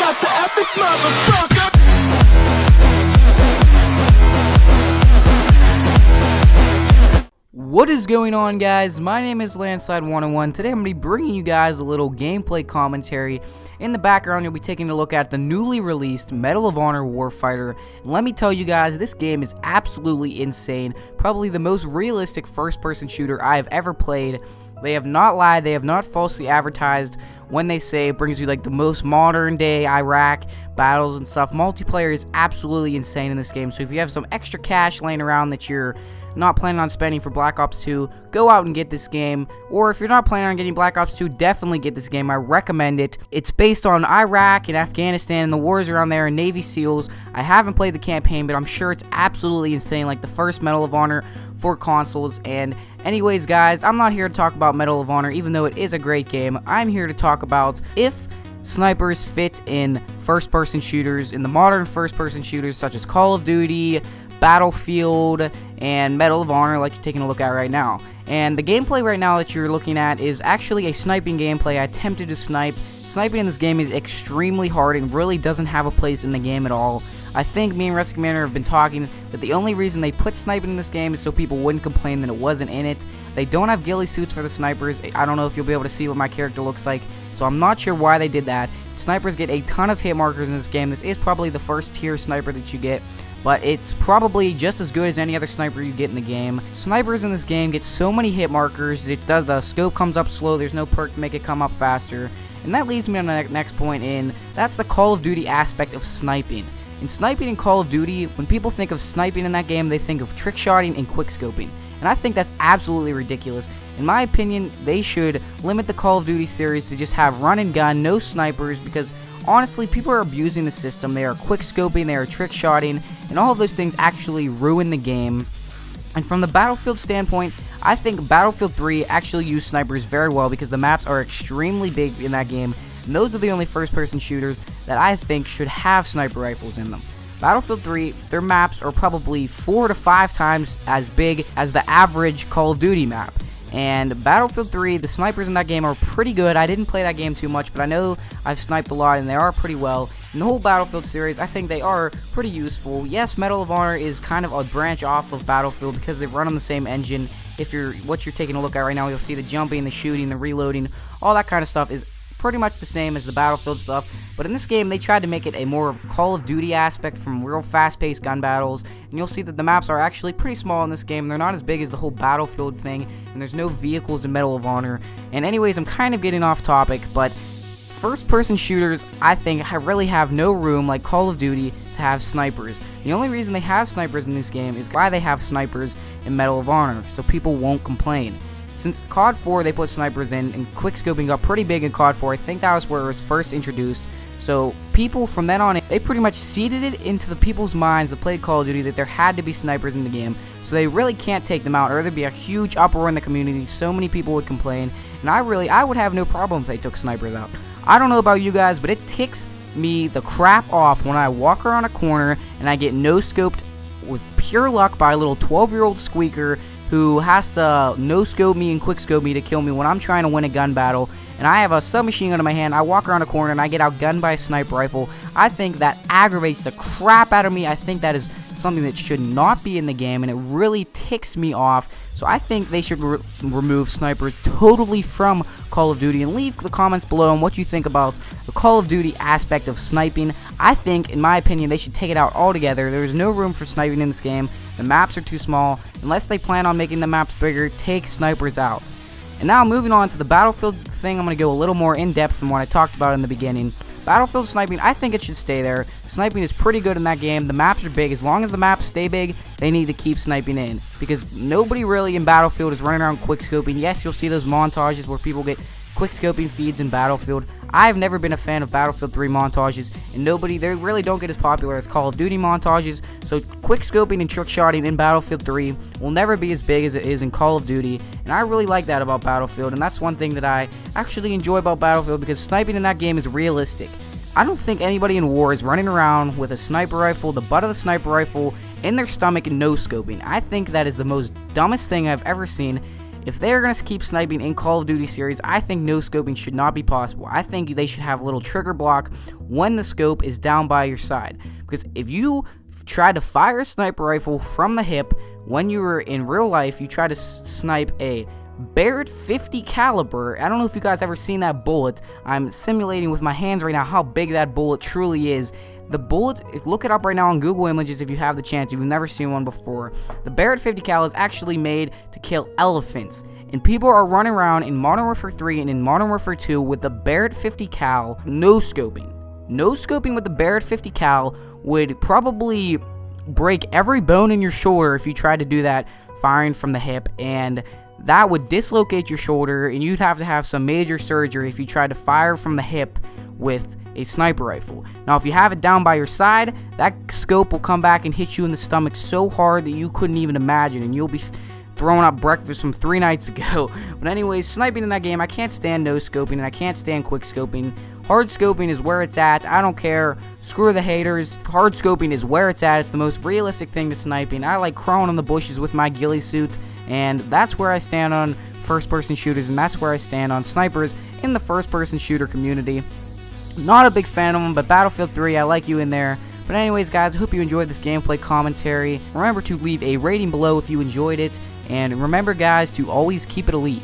got the epic motherfucker. What is going on, guys? My name is Landslide101. Today I'm going to be bringing you guys a little gameplay commentary. In the background, you'll be taking a look at the newly released Medal of Honor Warfighter. And let me tell you guys, this game is absolutely insane. Probably the most realistic first-person shooter I have ever played. They have not lied, they have not falsely advertised when they say it brings you like the most modern day Iraq battles and stuff. Multiplayer is absolutely insane in this game, so if you have some extra cash laying around that you're not planning on spending for Black Ops 2, go out and get this game. Or if you're not planning on getting Black Ops 2, definitely get this game. I recommend it. It's based on Iraq and Afghanistan and the wars around there and Navy SEALs. I haven't played the campaign, but I'm sure it's absolutely insane, like the first Medal of Honor for consoles. And anyways, guys, I'm not here to talk about Medal of Honor, even though it is a great game. I'm here to talk about if snipers fit in first-person shooters, in the modern first-person shooters such as Call of Duty, Battlefield, and Medal of Honor, like you're taking a look at right now. And the gameplay right now that you're looking at is actually a sniping gameplay. I attempted to snipe. Sniping in this game is extremely hard and really doesn't have a place in the game at all. I think me and Rescue Commander have been talking that the only reason they put sniping in this game is so people wouldn't complain that it wasn't in it. They don't have ghillie suits for the snipers. I don't know if you'll be able to see what my character looks like, so I'm not sure why they did that. Snipers get a ton of hit markers in this game. This is probably the first tier sniper that you get, but it's probably just as good as any other sniper you get in the game. Snipers in this game get so many hit markers. The scope comes up slow. There's no perk to make it come up faster. And that leads me on the next point in, that's the Call of Duty aspect of sniping. In sniping in Call of Duty, when people think of sniping in that game, they think of trick shotting and quick scoping. And I think that's absolutely ridiculous. In my opinion, they should limit the Call of Duty series to just have run and gun, no snipers, because honestly, people are abusing the system. They are quick scoping, they are trick shotting, and all of those things actually ruin the game. And from the Battlefield standpoint, I think Battlefield 3 actually used snipers very well because the maps are extremely big in that game. And those are the only first-person shooters that I think should have sniper rifles in them. Battlefield 3, their maps are probably 4 to 5 times as big as the average Call of Duty map. And Battlefield 3, the snipers in that game are pretty good. I didn't play that game too much, but I know I've sniped a lot and they are pretty well. In the whole Battlefield series, I think they are pretty useful. Yes, Medal of Honor is kind of a branch off of Battlefield because they run on the same engine. What you're taking a look at right now, you'll see the jumping, the shooting, the reloading, all that kind of stuff is pretty much the same as the Battlefield stuff, but in this game they tried to make it a more Call of Duty aspect from real fast-paced gun battles, and you'll see that the maps are actually pretty small in this game. They're not as big as the whole Battlefield thing, and there's no vehicles in Medal of Honor. And anyways, I'm kind of getting off topic, but first-person shooters, I think, really have no room like Call of Duty to have snipers. The only reason they have snipers in this game is why they have snipers in Medal of Honor, so people won't complain. Since COD 4, they put snipers in, and quickscoping got pretty big in COD 4. I think that was where it was first introduced. So people from then on, they pretty much seeded it into the people's minds that played Call of Duty that there had to be snipers in the game. So they really can't take them out, or there'd be a huge uproar in the community. So many people would complain, and I would have no problem if they took snipers out. I don't know about you guys, but it ticks me the crap off when I walk around a corner and I get no-scoped with pure luck by a little 12-year-old squeaker who has to no-scope me and quick-scope me to kill me when I'm trying to win a gun battle, and I have a submachine gun in my hand. I walk around a corner and I get outgunned by a sniper rifle. I think that aggravates the crap out of me. I think that is something that should not be in the game, and it really ticks me off. So I think they should remove snipers totally from Call of Duty, and leave the comments below on what you think about the Call of Duty aspect of sniping. I think, in my opinion, they should take it out altogether. There is no room for sniping in this game. The maps are too small. Unless they plan on making the maps bigger, take snipers out. And now moving on to the Battlefield thing, I'm going to go a little more in depth from what I talked about in the beginning. Battlefield sniping, I think it should stay there. Sniping is pretty good in that game. The maps are big. As long as the maps stay big, they need to keep sniping in, because nobody really in Battlefield is running around quickscoping. Yes, you'll see those montages where people get quickscoping feeds in Battlefield. I've never been a fan of Battlefield 3 montages, and they really don't get as popular as Call of Duty montages. So quickscoping and trick shotting in Battlefield 3 will never be as big as it is in Call of Duty, and I really like that about Battlefield, and that's one thing that I actually enjoy about Battlefield, because sniping in that game is realistic. I don't think anybody in war is running around with a sniper rifle, the butt of the sniper rifle, in their stomach and no-scoping. I think that is the most dumbest thing I've ever seen. If they're going to keep sniping in Call of Duty series, I think no scoping should not be possible. I think they should have a little trigger block when the scope is down by your side. Because if you try to fire a sniper rifle from the hip when you were in real life, you try to snipe a Barrett 50 caliber. I don't know if you guys ever seen that bullet. I'm simulating with my hands right now how big that bullet truly is. The bullet, look it up right now on Google Images if you have the chance, if you've never seen one before. The Barrett 50 cal is actually made to kill elephants. And people are running around in Modern Warfare 3 and in Modern Warfare 2 with the Barrett 50 cal, no scoping. No scoping with the Barrett 50 cal would probably break every bone in your shoulder if you tried to do that firing from the hip, and that would dislocate your shoulder, and you'd have to have some major surgery if you tried to fire from the hip with a sniper rifle. Now, if you have it down by your side, that scope will come back and hit you in the stomach so hard that you couldn't even imagine, and you'll be throwing up breakfast from 3 nights ago. But anyways, sniping in that game, I can't stand no scoping, and I can't stand quick scoping. Hard scoping is where it's at. I don't care. Screw the haters. Hard scoping is where it's at. It's the most realistic thing to sniping. I like crawling in the bushes with my ghillie suit, and that's where I stand on first-person shooters, and that's where I stand on snipers in the first-person shooter community. Not a big fan of them, but Battlefield 3, I like you in there. But anyways, guys, I hope you enjoyed this gameplay commentary. Remember to leave a rating below if you enjoyed it, and remember, guys, to always keep it elite.